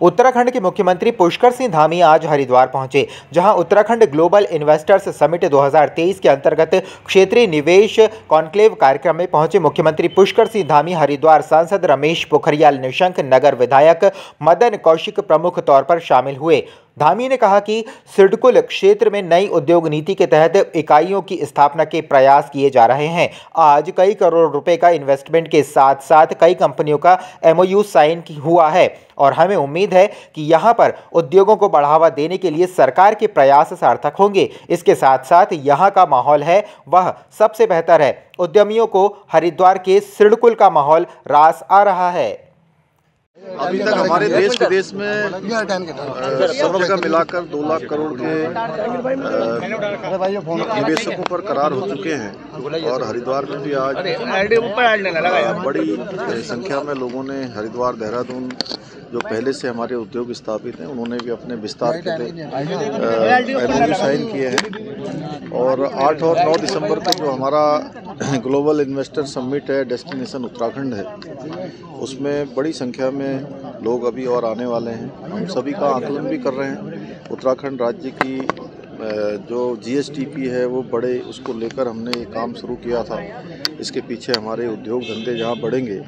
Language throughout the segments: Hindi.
उत्तराखंड के मुख्यमंत्री पुष्कर सिंह धामी आज हरिद्वार पहुंचे, जहां उत्तराखंड ग्लोबल इन्वेस्टर्स समिट 2023 के अंतर्गत क्षेत्रीय निवेश कॉन्क्लेव कार्यक्रम में पहुंचे मुख्यमंत्री पुष्कर सिंह धामी हरिद्वार सांसद रमेश पोखरियाल निशंक, नगर विधायक मदन कौशिक प्रमुख तौर पर शामिल हुए। धामी ने कहा कि सिडकुल क्षेत्र में नई उद्योग नीति के तहत इकाइयों की स्थापना के प्रयास किए जा रहे हैं। आज कई करोड़ रुपए का इन्वेस्टमेंट के साथ साथ कई कंपनियों का MOU साइन हुआ है और हमें उम्मीद है कि यहां पर उद्योगों को बढ़ावा देने के लिए सरकार के प्रयास सार्थक होंगे। इसके साथ साथ यहां का माहौल है वह सबसे बेहतर है। उद्यमियों को हरिद्वार के सिडकुल का माहौल रास आ रहा है। अभी तक हमारे देश विदेश में सब जगह मिलाकर 2 लाख करोड़ के निवेशकों पर करार हो चुके हैं और हरिद्वार में भी आज बड़ी संख्या में लोगों ने हरिद्वार, देहरादून जो पहले से हमारे उद्योग स्थापित हैं उन्होंने भी अपने विस्तार के लिए MOU साइन किए हैं। और 8 और 9 दिसंबर को जो हमारा ग्लोबल इन्वेस्टर समिट है, डेस्टिनेशन उत्तराखंड है, उसमें बड़ी संख्या में लोग अभी और आने वाले हैं। हम सभी का आकलन भी कर रहे हैं। उत्तराखंड राज्य की जो GSTP है वो बढ़े, उसको लेकर हमने ये काम शुरू किया था। इसके पीछे हमारे उद्योग धंधे जहाँ बढ़ेंगे,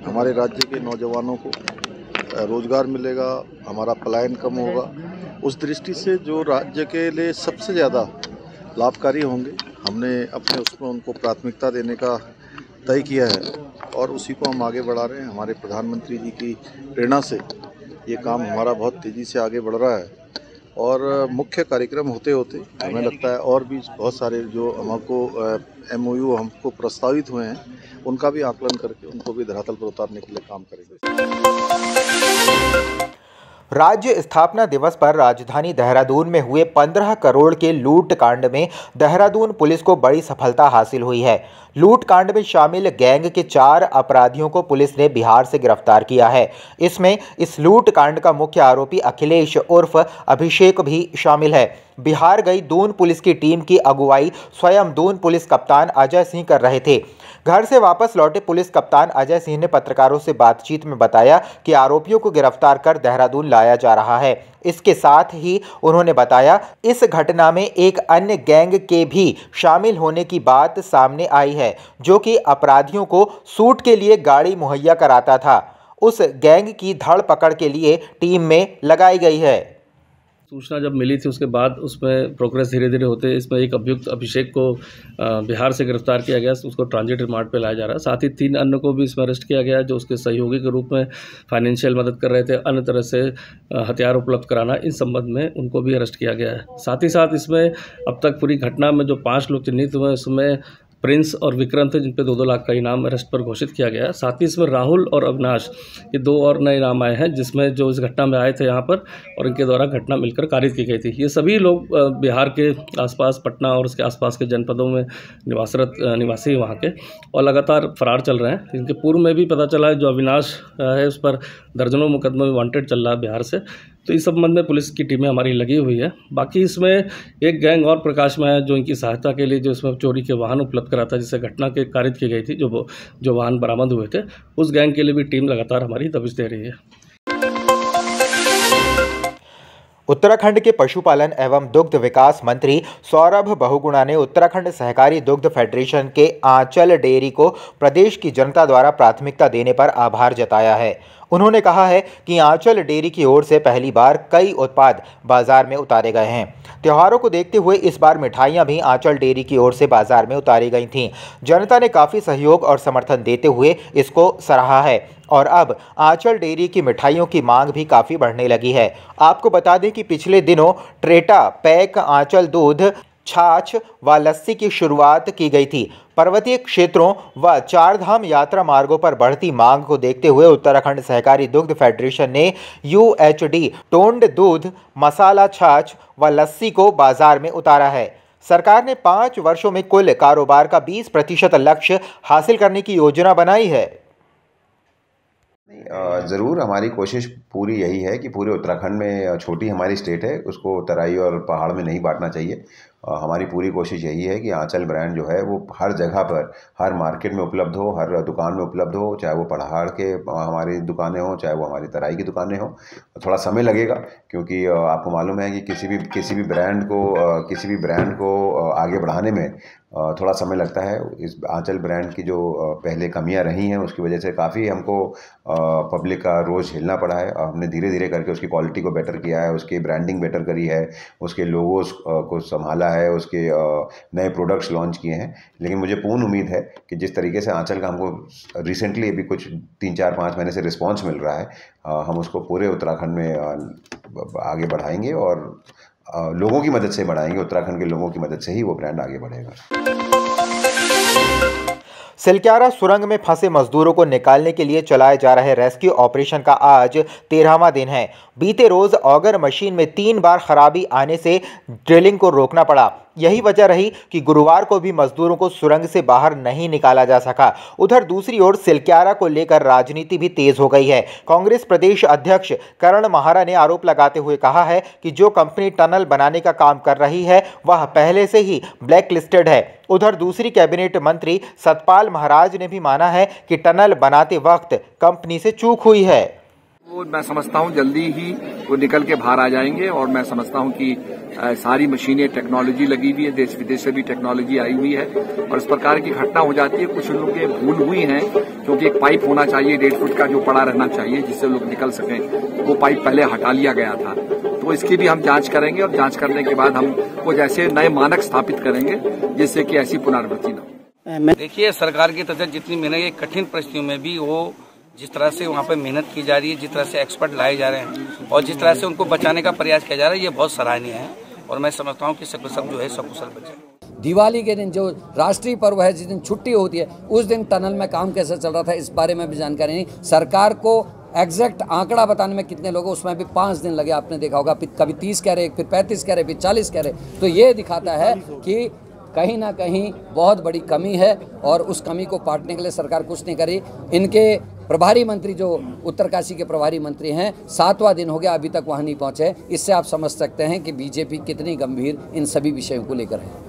हमारे राज्य के नौजवानों को रोजगार मिलेगा, हमारा पलायन कम होगा। उस दृष्टि से जो राज्य के लिए सबसे ज़्यादा लाभकारी होंगे, हमने अपने उसमें उनको प्राथमिकता देने का तय किया है और उसी को हम आगे बढ़ा रहे हैं। हमारे प्रधानमंत्री जी की प्रेरणा से ये काम हमारा बहुत तेज़ी से आगे बढ़ रहा है और मुख्य कार्यक्रम होते होते हमें लगता है और भी बहुत सारे जो हमको MOU हमको प्रस्तावित हुए हैं उनका भी आकलन करके उनको भी धरातल पर उतारने के लिए काम करेंगे। राज्य स्थापना दिवस पर राजधानी देहरादून में हुए 15 करोड़ के लूट कांड में देहरादून पुलिस को बड़ी सफलता हासिल हुई है। लूट कांड में शामिल गैंग के 4 अपराधियों को पुलिस ने बिहार से गिरफ्तार किया है। इसमें इस लूट कांड का मुख्य आरोपी अखिलेश उर्फ अभिषेक भी शामिल है। बिहार गई दून पुलिस की टीम की अगुवाई स्वयं दून पुलिस कप्तान अजय सिंह कर रहे थे। घर से वापस लौटे पुलिस कप्तान अजय सिंह ने पत्रकारों से बातचीत में बताया कि आरोपियों को गिरफ्तार कर देहरादून लाया जा रहा है। इसके साथ ही उन्होंने बताया इस घटना में एक अन्य गैंग के भी शामिल होने की बात सामने आई है, जो कि अपराधियों को सूट के लिए गाड़ी मुहैया कराता था। उस गैंग की धड़ पकड़ के लिए टीम में लगाई गई है। सूचना जब मिली थी उसके बाद उसमें प्रोग्रेस धीरे धीरे होते इसमें एक अभियुक्त अभिषेक को बिहार से गिरफ्तार किया गया, उसको ट्रांजिट रिमांड पे लाया जा रहा है। साथ ही 3 अन्य को भी इसमें अरेस्ट किया गया जो उसके सहयोगी के रूप में फाइनेंशियल मदद कर रहे थे, अन्य तरह से हथियार उपलब्ध कराना, इन संबंध में उनको भी अरेस्ट किया गया है। साथ ही साथ इसमें अब तक पूरी घटना में जो 5 लोग चिन्हित हुए उसमें प्रिंस और विक्रांत थे जिन पे 2-2 लाख का इनाम अरेस्ट पर घोषित किया गया है। साथ ही इसमें राहुल और अविनाश, ये 2 और नए नाम आए हैं जिसमें जो इस घटना में आए थे यहाँ पर और इनके द्वारा घटना मिलकर कारित की गई थी। ये सभी लोग बिहार के आसपास, पटना और उसके आसपास के जनपदों में निवासी वहाँ के और लगातार फरार चल रहे हैं। इनके पूर्व में भी पता चला है जो अविनाश है उस पर दर्जनों मुकदमे में वांटेड चल रहा है बिहार से। तो इस संबंध में पुलिस की टीमें हमारी लगी हुई है। बाकी इसमें एक गैंग और प्रकाश में है जो इनकी सहायता के लिए जो इसमें चोरी के वाहन उपलब्ध कराता है, जिससे घटना के कारित की गई थी, जो वाहन बरामद हुए थे, उस गैंग के लिए भी टीम लगातार हमारी दबिश दे रही है। उत्तराखंड के पशुपालन एवं दुग्ध विकास मंत्री सौरभ बहुगुणा ने उत्तराखंड सहकारी दुग्ध फेडरेशन के आंचल डेयरी को प्रदेश की जनता द्वारा प्राथमिकता देने पर आभार जताया है। उन्होंने कहा है कि आंचल डेयरी की ओर से पहली बार कई उत्पाद बाजार में उतारे गए हैं। त्योहारों को देखते हुए इस बार मिठाइयां भी आंचल डेयरी की ओर से बाजार में उतारी गई थीं। जनता ने काफ़ी सहयोग और समर्थन देते हुए इसको सराहा है और अब आंचल डेयरी की मिठाइयों की मांग भी काफ़ी बढ़ने लगी है। आपको बता दें कि पिछले दिनों ट्रेटा पैक आंचल दूध, छाछ व लस्सी की शुरुआत की गई थी। पर्वतीय क्षेत्रों व 4 धाम यात्रा मार्गों पर बढ़ती मांग को देखते हुए उत्तराखंड सहकारी दुग्ध फेडरेशन ने UHD टोंड दूध, मसाला छाछ व लस्सी को बाजार में उतारा है। सरकार ने 5 वर्षों में कुल कारोबार का 20% लक्ष्य हासिल करने की योजना बनाई है। ज़रूर हमारी कोशिश पूरी यही है कि पूरे उत्तराखंड में, छोटी हमारी स्टेट है, उसको तराई और पहाड़ में नहीं बांटना चाहिए। हमारी पूरी कोशिश यही है कि आंचल ब्रांड जो है वो हर जगह पर, हर मार्केट में उपलब्ध हो, हर दुकान में उपलब्ध हो, चाहे वो पहाड़ के हमारी दुकानें हों, चाहे वो हमारी तराई की दुकानें हों। थोड़ा समय लगेगा, क्योंकि आपको मालूम है कि किसी भी ब्रांड को आगे बढ़ाने में थोड़ा समय लगता है। इस आंचल ब्रांड की जो पहले कमियां रही हैं उसकी वजह से काफ़ी हमको पब्लिक का रोज़ झेलना पड़ा है। हमने धीरे धीरे करके उसकी क्वालिटी को बेटर किया है, उसकी ब्रांडिंग बेटर करी है, उसके लोगोस को संभाला है, उसके नए प्रोडक्ट्स लॉन्च किए हैं। लेकिन मुझे पूर्ण उम्मीद है कि जिस तरीके से आंचल का हमको रिसेंटली अभी कुछ 3-4-5 महीने से रिस्पॉन्स मिल रहा है, हम उसको पूरे उत्तराखंड में आगे बढ़ाएंगे और लोगों की मदद से बढ़ाएंगे। उत्तराखंड के लोगों की मदद से ही वो ब्रांड आगे बढ़ेगा। सिलक्यारा सुरंग में फंसे मजदूरों को निकालने के लिए चलाए जा रहे रेस्क्यू ऑपरेशन का आज 13वां दिन है। बीते रोज ऑगर मशीन में 3 बार खराबी आने से ड्रिलिंग को रोकना पड़ा। यही वजह रही कि गुरुवार को भी मजदूरों को सुरंग से बाहर नहीं निकाला जा सका। उधर दूसरी ओर सिलक्यारा को लेकर राजनीति भी तेज हो गई है। कांग्रेस प्रदेश अध्यक्ष करण महारा ने आरोप लगाते हुए कहा है कि जो कंपनी टनल बनाने का काम कर रही है वह पहले से ही ब्लैक लिस्टेड है। उधर दूसरी कैबिनेट मंत्री सतपाल महाराज ने भी माना है कि टनल बनाते वक्त कंपनी से चूक हुई है। वो मैं समझता हूँ जल्दी ही वो निकल के बाहर आ जाएंगे और मैं समझता हूँ कि सारी मशीनें टेक्नोलॉजी लगी हुई है, देश विदेश से भी टेक्नोलॉजी आई हुई है और इस प्रकार की घटना हो जाती है। कुछ लोगों के भूल हुई है, क्योंकि एक पाइप होना चाहिए 1.5 फुट का जो पड़ा रहना चाहिए जिससे लोग निकल सकें, वो पाइप पहले हटा लिया गया था। तो इसकी भी हम जांच करेंगे और जांच करने के बाद हम कुछ ऐसे नए मानक स्थापित करेंगे जिससे कि ऐसी पुनरावृत्ति न हो। देखिए, सरकार की तरफ से जितनी मेहनत कठिन परिस्थितियों में भी वो जिस तरह से वहाँ पे मेहनत की जा रही है, जिस तरह से एक्सपर्ट लाए जा रहे हैं और जिस तरह से उनको बचाने का प्रयास किया जा रहा है, ये बहुत सराहनीय है और मैं समझता हूँ कि सकुशल जो है सकुशल बचे। दिवाली के दिन जो राष्ट्रीय पर्व है, जिस दिन छुट्टी होती है, उस दिन टनल में काम कैसे चल रहा था इस बारे में भी जानकारी नहीं। सरकार को एग्जैक्ट आंकड़ा बताने में कितने लोग, उसमें भी 5 दिन लगे। आपने देखा होगा, कभी 30 कह रहे, फिर 35 कह रहे, फिर 40 कह रहे। तो ये दिखाता है कि कहीं ना कहीं बहुत बड़ी कमी है और उस कमी को पाटने के लिए सरकार कुछ नहीं करी। इनके प्रभारी मंत्री जो उत्तरकाशी के प्रभारी मंत्री हैं, 7वां दिन हो गया अभी तक वहाँ नहीं पहुँचे। इससे आप समझ सकते हैं कि बीजेपी कितनी गंभीर इन सभी विषयों को लेकर है।